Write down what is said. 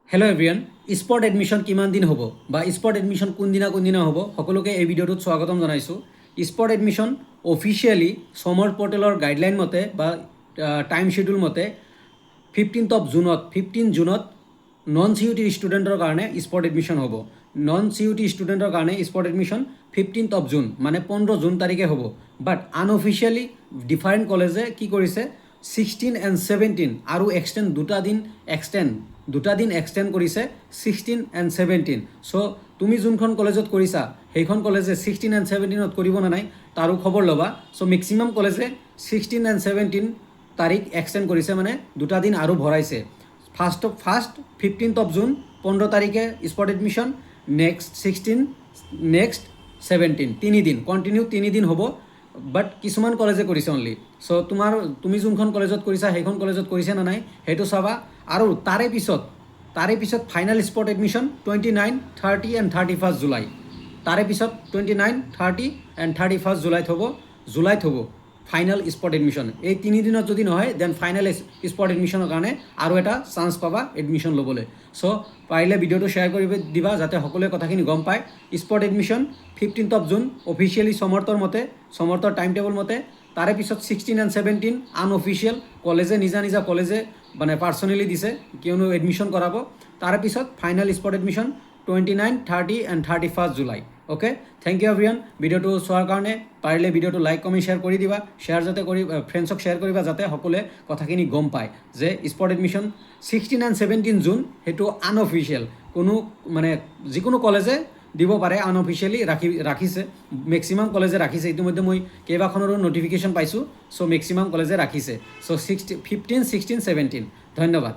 Hello' everyone spot admission কিমান দিন হ'ব বা স্পট এডমিশ্যন কোনদিনা হ'ব সকলোকে এই ভিডিঅ'টোত স্বাগতম জনাইছোঁ। স্পট এডমিশ্যন অফিচিয়েলি সমৰ পৰ্টেলৰ গাইডলাইন মতে বা টাইম শ্বেডিউল মতে 15 জুনত নন চি ইউ টি ষ্টুডেণ্টৰ কাৰণে স্পট এডমিশ্যন হ'ব। নন চি ইউ টি ষ্টুডেণ্টৰ কাৰণে স্পট এডমিশ্যন 15 জুন মানে 15 জুন তাৰিখে হ'ব। বাট আনঅফিচিয়েলি ডিফাৰেণ্ট কলেজে কি কৰিছে 16 and 17 আৰু দুটা দিন এক্সটেণ্ড কৰিছে 16 and 17। চ' তুমি যোনখন কলেজত কৰিছা সেইখন কলেজে 16 and 17ত কৰিব নে নাই তাৰো খবৰ ল'বা। চ' মেক্সিমাম কলেজে 16 and 17 তাৰিখ এক্সটেণ্ড কৰিছে, মানে দুটা দিন আৰু ভৰাইছে। ফাৰ্ষ্ট 15 জুন 15 তাৰিখে স্পট এডমিশ্যন, নেক্সট 16, নেক্সট 17, 3 দিন কণ্টিনিউ 3 দিন হ'ব। বাট কিছুমান কলেজে কৰিছে অনলি। চ' তুমি যোনখন কলেজত কৰিছা সেইখন কলেজত কৰিছে নে নাই সেইটো চাবা। আৰু তাৰে পিছত final spot admission 29, 30 and 31 July. তাৰে পিছত 29, 30 and 31 জুলাইত হ'ব ফাইনেল স্পট এডমিশ্যন। এই 3 দিনত যদি নহয় দেন ফাইনেল স্পট এডমিশ্যনৰ কাৰণে আৰু এটা চান্স পাবা এডমিশ্যন ল'বলৈ। চ' পাৰিলে ভিডিঅ'টো শ্বেয়াৰ কৰি দিবা যাতে সকলোৱে কথাখিনি গম পায়। স্পট এডমিশ্যন 15 জুন অফিচিয়েলি সমৰ্থৰ টাইম টেবল মতে। তাৰে পিছত 16 and 17 আনঅফিচিয়েল নিজা কলেজে মানে পাৰ্চনেলি দিছে কিয়নো এডমিশ্যন কৰাব। তাৰে পিছত ফাইনেল স্পট এডমিশ্যন 29, 30 and 31 জুলাই। অ'কে, থেংক ইউ এভৰিৱান ভিডিঅ'টো চোৱাৰ কাৰণে। পাৰিলে ভিডিঅ'টো লাইক কমেণ্ট শ্বেয়াৰ কৰি দিবা, ফ্ৰেণ্ডছক শ্বেয়াৰ কৰিবা যাতে সকলোৱে কথাখিনি গম পায় যে স্পট এডমিশ্যন 16 and 17 জুন সেইটো আনঅফিচিয়েল। যিকোনো কলেজে দিব পাৰে, আনঅফিচিয়েলি ৰাখিছে। মেক্সিমাম কলেজে ৰাখিছে, ইতিমধ্যে মই কেইবাখনৰো নটিফিকেশ্যন পাইছোঁ। চ' মেক্সিমাম কলেজে ৰাখিছে। চ' 15, 16, 17 ধন্যবাদ।